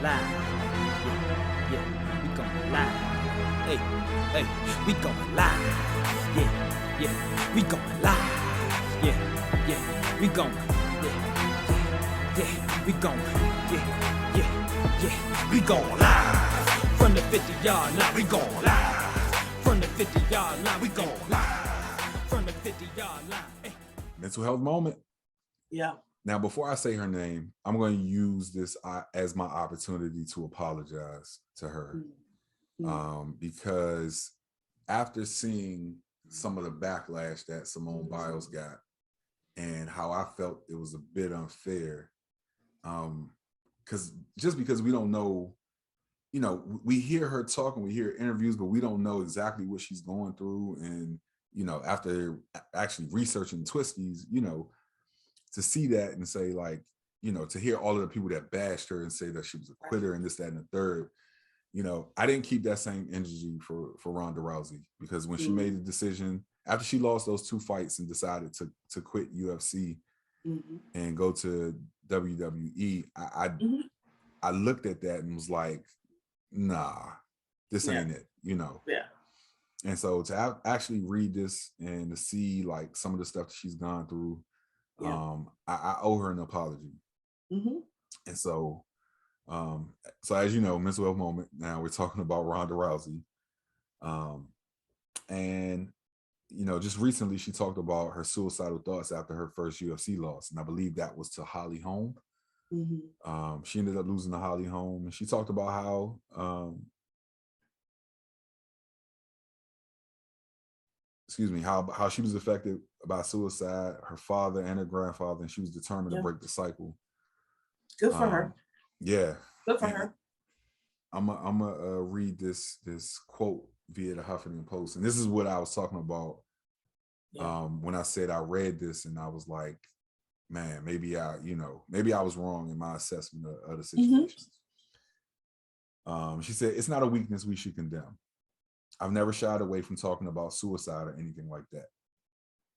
live. Yeah, we going live. Hey, we going live. Yeah, we going live. Yeah, we going. Yeah, we going. Yeah, we going live. From the 50-yard line, we going live. From the 50-yard line, we going live. From the 50-yard line. Hey. Mental health moment. Yeah. Now, before I say her name, I'm going to use this as my opportunity to apologize to her. Because after seeing some of the backlash that Simone Biles got and how I felt it was a bit unfair, because we don't know, we hear her talk and we hear interviews, but we don't know exactly what she's going through. And, after actually researching Twisties, to see that and say, like, to hear all of the people that bashed her and say that she was a quitter and this, that, and the third, I didn't keep that same energy for Rhonda Rousey, because when she made the decision after she lost those 2 fights and decided to quit UFC and go to WWE, I looked at that and was like, nah, this ain't it, Yeah. And so to actually read this and to see like some of the stuff that she's gone through, I owe her an apology. And so as you know, mental health moment. Now we're talking about Rhonda Rousey. And just recently she talked about her suicidal thoughts after her first UFC loss. And I believe that was to Holly Holm. She ended up losing to Holly Holm. And she talked about how how she was affected by suicide, her father and her grandfather, and she was determined to break the cycle. Good for her. Yeah. Good for her. I'm gonna read this quote via the Huffington Post, and this is what I was talking about when I said I read this and I was like, man, maybe I was wrong in my assessment of the situation. She said, "It's not a weakness we should condemn. I've never shied away from talking about suicide or anything like that.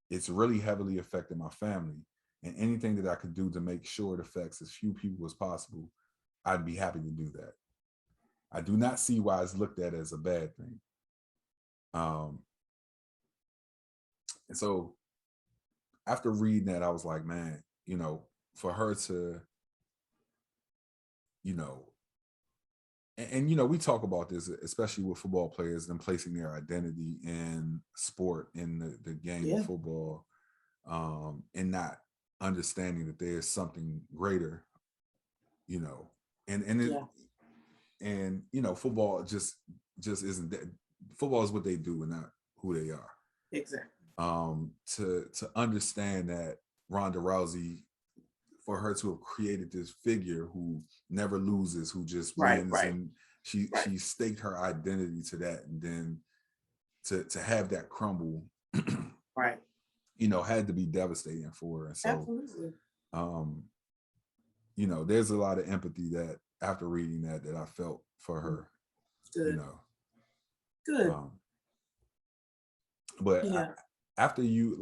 It's really heavily affected my family, and anything that I could do to make sure it affects as few people as possible, I'd be happy to do that. I do not see why it's looked at as a bad thing." And so after reading that, I was like, man, for her to, and we talk about this, especially with football players, them placing their identity in sport, in the game of football, and not understanding that there's something greater, and football just isn't that. Football is what they do and not who they are. Exactly. To understand that Rhonda Rousey, for her to have created this figure who never loses, who just wins, and she staked her identity to that, and then to have that crumble, had to be devastating for her. And so, absolutely. there's a lot of empathy that after reading that I felt for her. Good. Good. But after you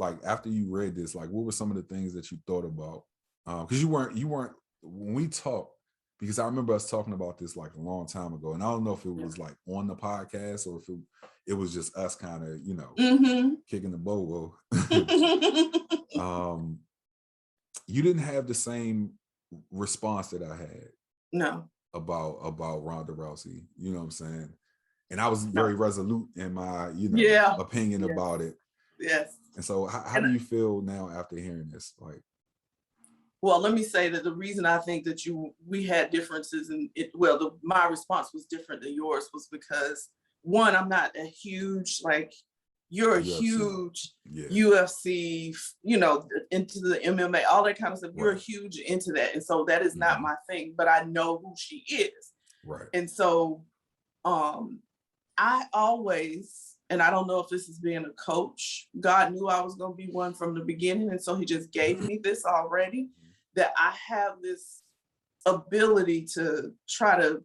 read this, like, what were some of the things that you thought about? Because you weren't when we talked, because I remember us talking about this like a long time ago, and I don't know if it was like on the podcast or if it was just us kind of kicking the bobo. You didn't have the same response that I had. No. About Rhonda Rousey, you know what I'm saying? And I was very resolute in my, opinion about it. Yes. And so how do you feel now after hearing this? Like, well, let me say that the reason I think that we had differences in it, my response was different than yours was because, one, I'm not a huge, like, you're a UFC. Huge UFC, into the MMA, all that kind of stuff. Right. You're huge into that. And so that is not my thing, but I know who she is. Right. And so I always, and I don't know if this is being a coach, God knew I was going to be one from the beginning. And so he just gave me this already, that I have this ability to try to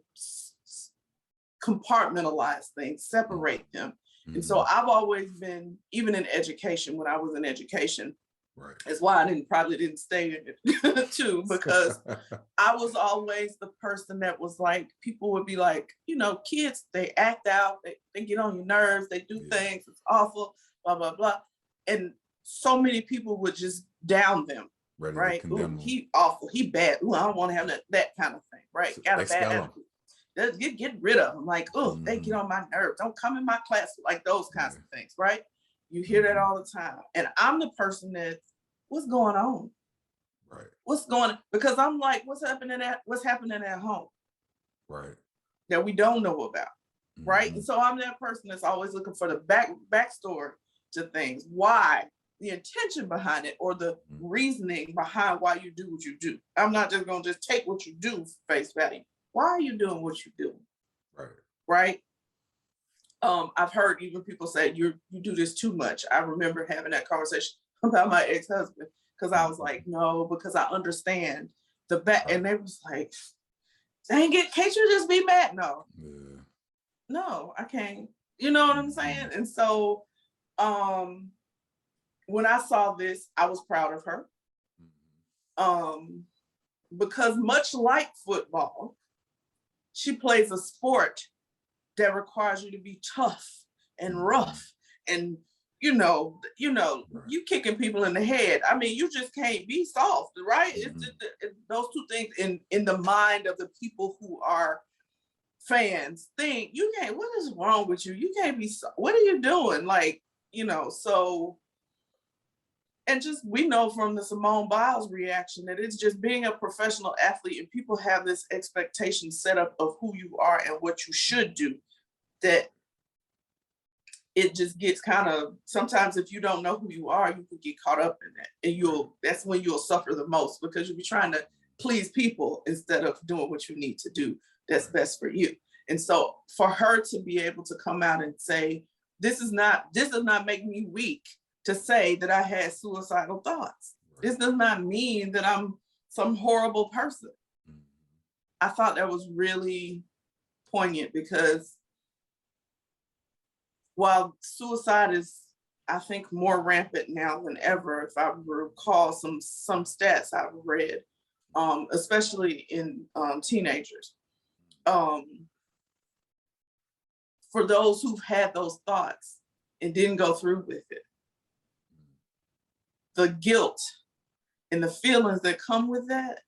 compartmentalize things, separate them. And so I've always been, even in education, when I was in education, Right. That's why I probably didn't stay in it too, because I was always the person that was like, people would be like, you know, kids, they act out, they get on your nerves, they do things, it's awful, blah, blah, blah. And so many people would just down them, right? Ooh, he awful, he bad. Ooh, I don't want to have that kind of thing, right? So got a bad attitude. Get rid of them. Like, oh, they get on my nerves. Don't come in my class. Like those kinds of things, right? You hear that all the time. And I'm the person that, what's going on? Right. What's going on? Because I'm like, what's happening at home? Right. That we don't know about. Right. And so I'm that person that's always looking for the backstory to things. Why? The intention behind it, or the reasoning behind why you do what you do. I'm not just gonna just take what you do for face value. Why are you doing what you do? Right. Right. I've heard even people say you do this too much. I remember having that conversation about my ex-husband, because I was like, no, because I understand the back. And they was like, dang it, can't you just be mad? No. Yeah. No, I can't. You know what I'm saying? And so when I saw this, I was proud of her. Because much like football, she plays a sport that requires you to be tough and rough, and you know, you kicking people in the head. I mean, you just can't be soft, right? It's just, those two things in the mind of the people who are fans think you can't. What is wrong with you? You can't be. What are you doing? Like, you know, so. And just, we know from the Simone Biles reaction that it's just being a professional athlete, and people have this expectation set up of who you are and what you should do, that it just gets kind of, sometimes if you don't know who you are, you can get caught up in that. And that's when you'll suffer the most, because you'll be trying to please people instead of doing what you need to do that's best for you. And so for her to be able to come out and say, this does not make me weak to say that I had suicidal thoughts. This does not mean that I'm some horrible person. I thought that was really poignant, because while suicide is, I think, more rampant now than ever, if I recall some stats I've read, especially in teenagers, for those who've had those thoughts and didn't go through with it, the guilt and the feelings that come with that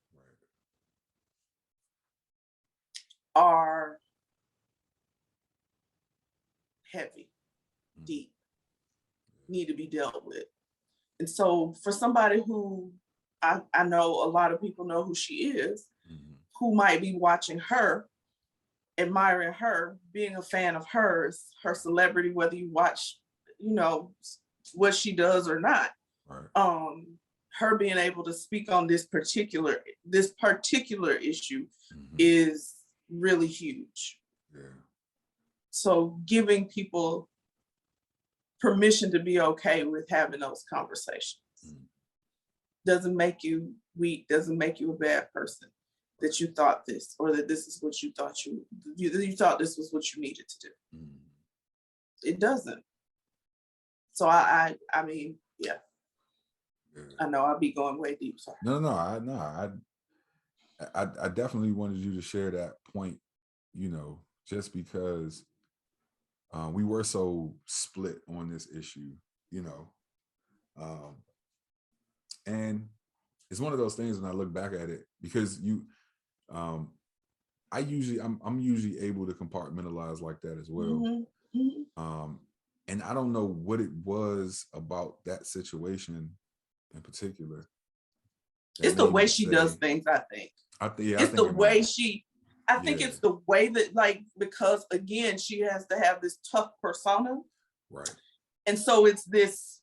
are heavy, deep, need to be dealt with. And so for somebody who I know a lot of people know who she is, who might be watching her, admiring her, being a fan of hers, her celebrity, whether you watch, you know, what she does or not. Her being able to speak on this particular issue is really huge. So giving people permission to be okay with having those conversations doesn't make you weak, doesn't make you a bad person, that you thought this, or that this is what you thought you thought this was what you needed to do. It doesn't. So I mean, yeah. I know I'll be going way deep. Sorry. I definitely wanted you to share that point, you know, just because we were so split on this issue, you know, and it's one of those things when I look back at it, because I'm usually able to compartmentalize like that as well. And I don't know what it was about that situation in particular. It's the way she does things, I think. I think it's the way that, like, because again, she has to have this tough persona. Right. And so it's this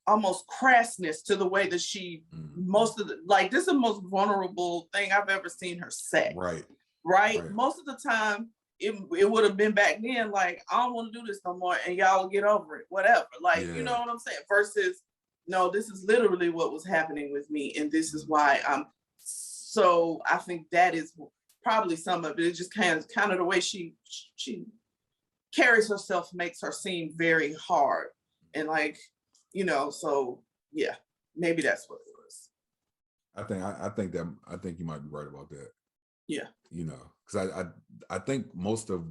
almost crassness to the way that she, most of the, like, this is the most vulnerable thing I've ever seen her say. Right. Most of the time, it would have been back then, like, I don't want to do this no more, and y'all will get over it, whatever. Like, you know what I'm saying? Versus, no, this is literally what was happening with me, and this is why I'm. So I think that is probably some of it. It's just kind of the way she carries herself makes her seem very hard, and like, you know, so yeah, maybe that's what it was. I think you might be right about that. Yeah. You know, because I think most of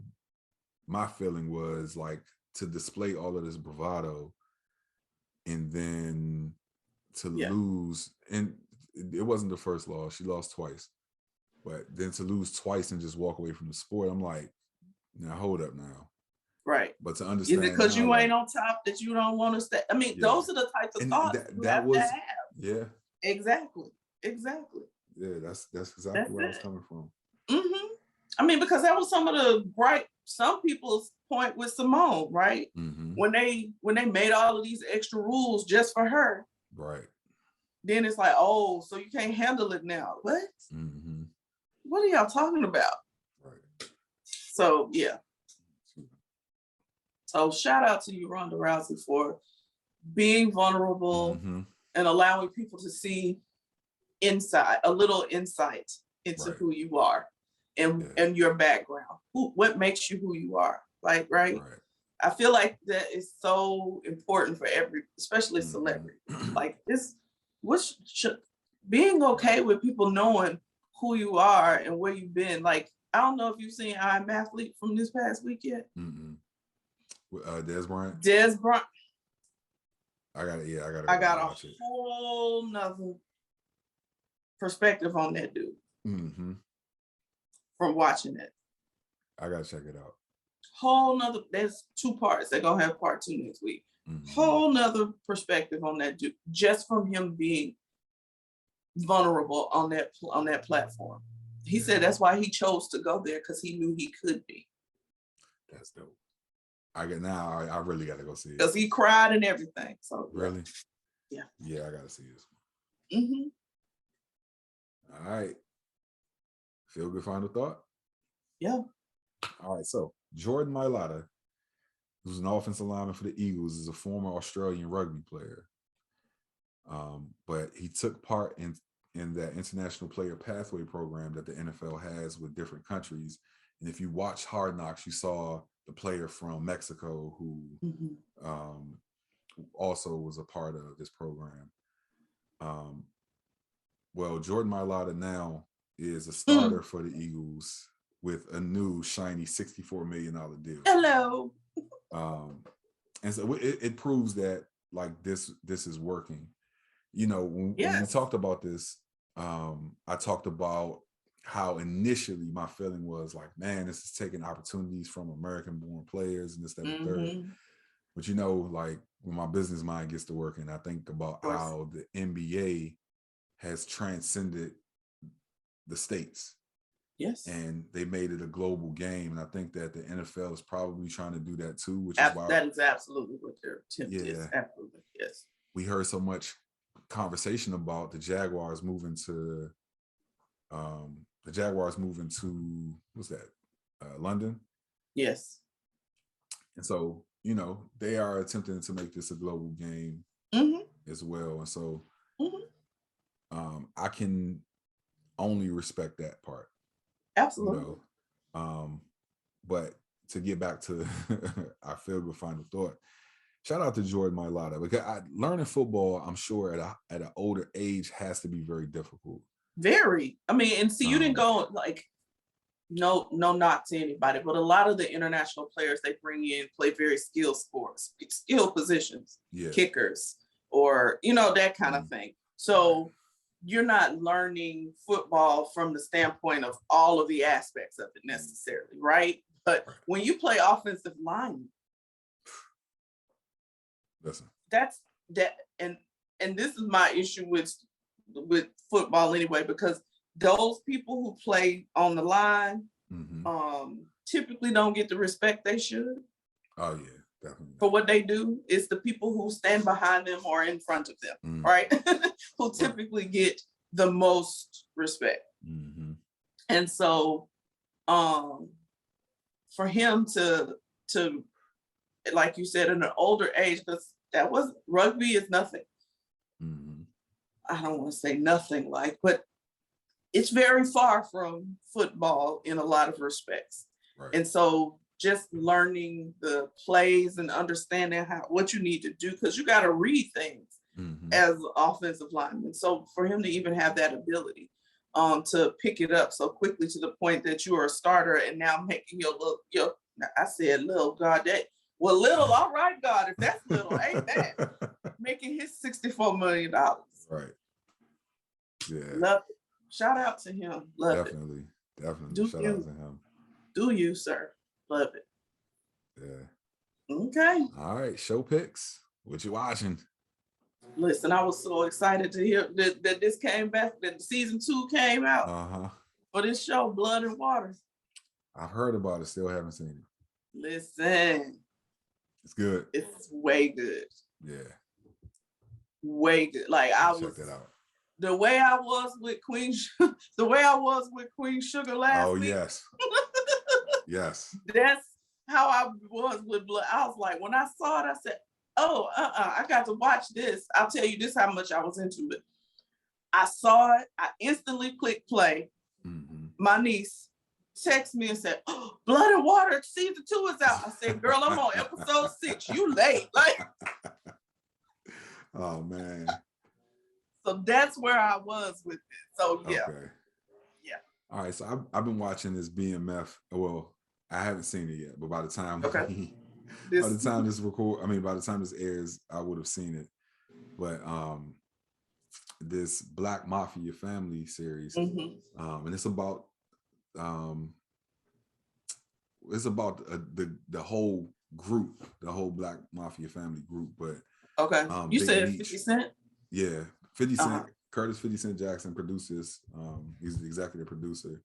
my feeling was like to display all of this bravado and then to lose, and it wasn't the first loss. She lost twice. But then to lose twice and just walk away from the sport, I'm like, now hold up now. Right. But to understand, is it because you ain't on top that you don't want to stay? I mean, those are the types of thoughts you have to have. Yeah. Exactly. Yeah, that's exactly where I was coming from. Mm-hmm. I mean, because that was some of the some people's point with Simone, right? Mm-hmm. When they made all of these extra rules just for her, right? Then it's like, oh, so you can't handle it now? What? Mm-hmm. What are y'all talking about? Right. So yeah. So shout out to you, Rhonda Rousey, for being vulnerable and allowing people to see a little insight into who you are and your background. What makes you who you are? Like, right? I feel like that is so important for especially celebrity. Like this, being okay with people knowing who you are and where you've been. Like, I don't know if you've seen I'm Athlete from this past week yet. Des Bryant. I got it. I got a whole nother perspective on that dude from watching it. I gotta check it out. There's 2 parts. They're gonna have part 2 next week. Whole nother perspective on that dude, just from him being vulnerable on that platform. He said that's why he chose to go there, because he knew he could be. That's dope. I really gotta go see it. Because he cried and everything. So really? Yeah. Yeah, I gotta see this one. All right. Feel good final thought? Yeah. All right. So Jordan Mailata, who's an offensive lineman for the Eagles, is a former Australian rugby player. But he took part in that international player pathway program that the NFL has with different countries. And if you watch Hard Knocks, you saw the player from Mexico who also was a part of this program. Well, Jordan Mailata now is a starter for the Eagles with a new shiny $64 million deal. Hello. And so it proves that like this is working. You know, when we talked about this, I talked about how initially my feeling was like, man, this is taking opportunities from American-born players and this, that, and third. But you know, like when my business mind gets to working, I think about how the NBA has transcended the states. Yes. And they made it a global game. And I think that the NFL is probably trying to do that too, which is why that is absolutely what their attempt is. Absolutely. Yes. We heard so much conversation about the Jaguars moving to what's that? London. Yes. And so, you know, they are attempting to make this a global game as well. And so I can only respect that part. Absolutely. You know? But to get back to our feel good final thought, shout out to Jordan Mailata, because learning football, I'm sure at an older age has to be very difficult. Very. I mean, and see, you didn't go like no knock to anybody, but a lot of the international players they bring in play very skilled sports, skilled positions, kickers, or you know, that kind of thing. So you're not learning football from the standpoint of all of the aspects of it necessarily, right? But when you play offensive line, that's and this is my issue with football anyway, because those people who play on the line typically don't get the respect they should. Oh yeah, definitely. For what they do. It's the people who stand behind them or in front of them, right? Who typically get the most respect. And so for him to like you said, in an older age, because that was rugby is nothing. I don't want to say nothing like, but it's very far from football in a lot of respects. And so just learning the plays and understanding what you need to do, because you got to read things. as an offensive lineman. So for him to even have that ability to pick it up so quickly to the point that you are a starter and now making I said little, God, little, all right, God, if that's little, amen. Making his $64 million. Right. Yeah. Love it. Shout out to him. Love Definitely. it. Definitely. Shout out to him. Do you, sir? Love it. Yeah. Okay. All right. Show picks. What you watching? Listen, I was so excited to hear that this came back, that season 2 came out for this show, Blood and Water. I've heard about it, still haven't seen it. Listen. It's good. It's way good. Yeah. Way good. Like check that out. The way I was with Queen Sugar last week. Oh, yes. Yes. That's how I was with Blood. I was like, when I saw it, I said, oh, I got to watch this. I'll tell you this how much I was into it. I saw it. I instantly clicked play. My niece texted me and said, oh, Blood and Water season 2 is out. I said, girl, I'm on episode 6. You late. Like, oh, man. So that's where I was with it. So, yeah. Okay. Yeah. All right. So I've been watching this BMF. Well, I haven't seen it yet, but by the time by the time this airs, I would have seen it. But this Black Mafia family series, and it's about the whole group, the whole Black Mafia family group. But you said 50 Cent? Yeah, 50 Cent, Curtis 50 Cent Jackson produces. He's the executive producer,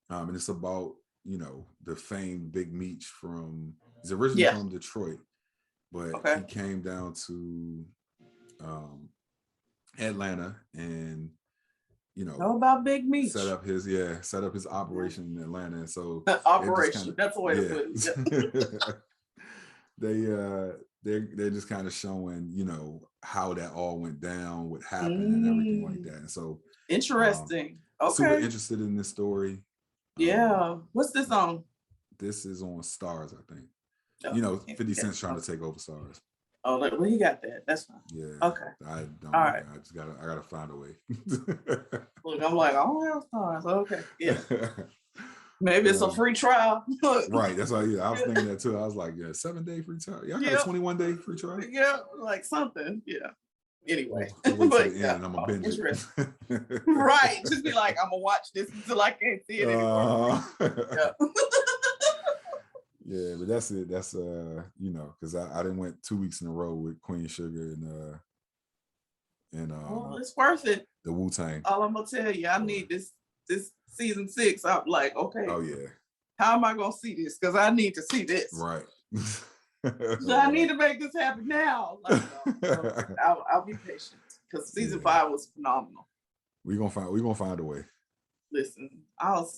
and it's about the famed Big Meech he's originally from Detroit, but he came down to Atlanta and know about Big Meech. set up his operation in Atlanta. And so that's the way to put it. They're just kind of showing how that all went down, what happened, and everything like that. And so interesting. Super interested in this story. Yeah. What's this on? This is on Stars, I think. 50 Cent's trying to take over Stars. Oh, well, he got that. That's fine. Yeah. Okay. I don't. All right. I gotta find a way. Look, I'm like, I don't have Stars. Okay. Yeah. Maybe it's a free trial. Right. That's why. I was thinking that too. I was like, 7-day free trial. Y'all got a 21-day free trial. Yeah, like something. Yeah. Anyway, I'm gonna binge it. Right. Just be like, I'm gonna watch this until I can't see it anymore. Yeah, but that's it. That's because I didn't went 2 weeks in a row with Queen Sugar and well, it's worth it. The Wu-Tang. All I'm gonna tell you, I need this season 6. I'm like, okay. Oh yeah. How am I gonna see this? Because I need to see this. Right. So I need to make this happen now. Like, I'll be patient because season 5 was phenomenal. We're gonna find a way. Listen,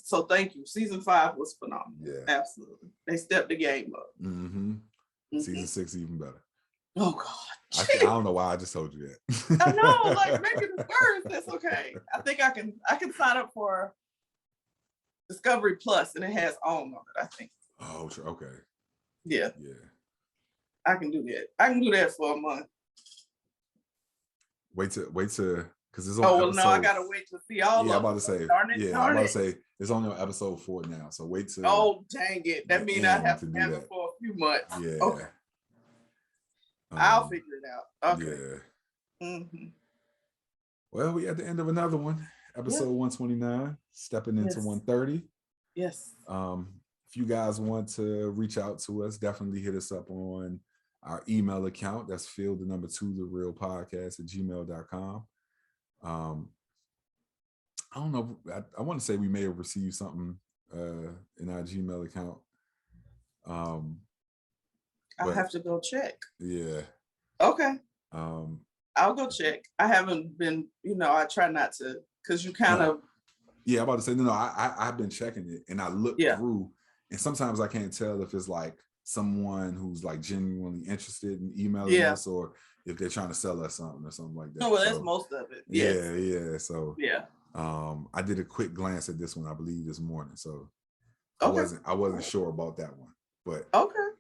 so thank you. Season 5 was phenomenal. Yeah, absolutely. They stepped the game up. Season 6 even better. Oh God, I don't know why I just told you that. I know, like make it worse. That's okay. I think I can sign up for Discovery Plus, and it has OWN on it. I think. Oh, okay. Yeah. Yeah. I can do that. I can do that for a month. Wait to because it's on. Oh well, no, I gotta wait to see all. Yeah, I'm about to say. Darn it, I'm about to say it's only on episode 4 now. So wait till. Oh dang it! That means I have to have it for a few months. Yeah. Okay. I'll figure it out. Okay. Yeah. Well, we at the end of another one, episode 129, stepping into 130. Yes. If you guys want to reach out to us, definitely hit us up on our email account. That's fieldthe2therealpodcast@gmail.com. I don't know. I want to say we may have received something in our Gmail account. I'll have to go check. Yeah. Okay. I'll go check. I haven't been, I try not to, because you kind of. Yeah, I'm about to say, no, I've been checking it and I look through, and sometimes I can't tell if it's like someone who's like genuinely interested in emailing us or if they're trying to sell us something or something like that. No, well, that's most of it. Yes. Yeah. So I did a quick glance at this one, I believe, this morning. So I wasn't sure about that one. But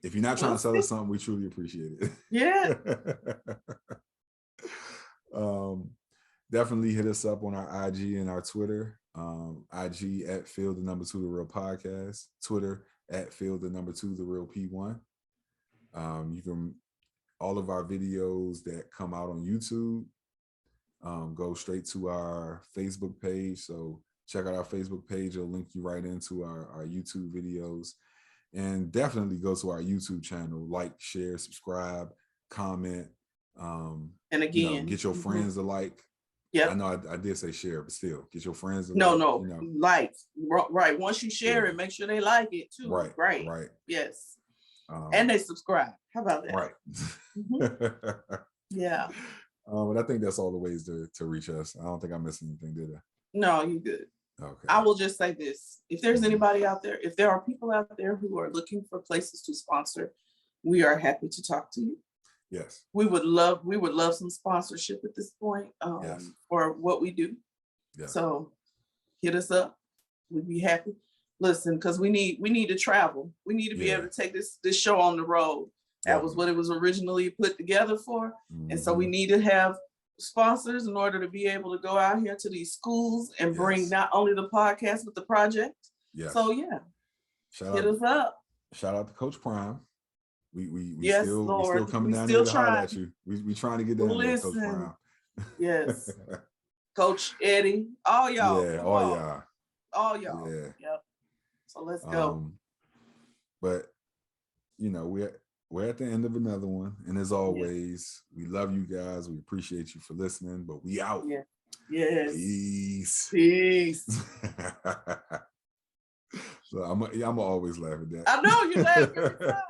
if you're not trying to sell us something, we truly appreciate it. Yeah. Definitely hit us up on our IG and our Twitter. IG at Field the Number 2 The Real Podcast. Twitter at Field the Number 2 The Real P1. You can, all of our videos that come out on YouTube go straight to our Facebook page. So check out our Facebook page. It'll link you right into our YouTube videos. And definitely go to our YouTube channel, like, share, subscribe, comment. And again, get your friends to like. Yeah, I know I did say share, but still get your friends to like. Right. Once you share it, make sure they like it too. Right. Yes. And they subscribe. How about that? Right. Yeah. But I think that's all the ways to reach us. I don't think I missed anything, did I? No, you good. Okay. I will just say this. If there's anybody out there, if there are people out there who are looking for places to sponsor, we are happy to talk to you. Yes. We would love some sponsorship at this point for what we do. Yes. So hit us up. We'd be happy. Listen, because we need to travel. We need to be able to take this show on the road. That was what it was originally put together for. And so we need to have sponsors in order to be able to go out here to these schools and bring not only the podcast, but the project. Yes. So hit us up. Shout out to Coach Prime. We yes, still Lord. we still coming down still there to holler at you. We trying to get down there, Coach Prime. Yes. Coach Eddie. All y'all. Yeah, all y'all. Yeah. Yep. So let's go. But we're at the end of another one. And as always, we love you guys. We appreciate you for listening, but we out. Yeah. Yes. Peace. So I'm always laugh at that. I know you laugh every time.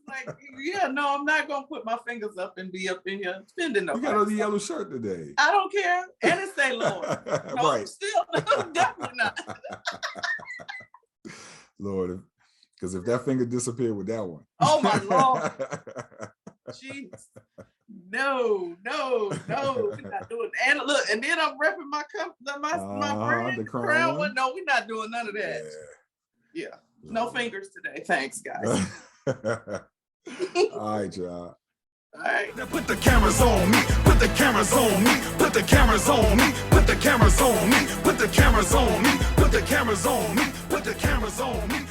Like, I'm not gonna put my fingers up and be up in here spending no. You got on the yellow shirt today. I don't care, and it say Lord. No, right. Still, definitely not. Lord, because if that finger disappeared with that one. Oh my Lord. Jeez. No, we're not doing. And look, and then I'm repping my brand, the crown one. No, we're not doing none of that. Yeah. No fingers today. Thanks, guys. All right, y'all. All right. Now put the cameras on me. Put the cameras on me. Put the cameras on me. Put the cameras on me. Put the cameras on me. Put the cameras on me. Put the cameras on me.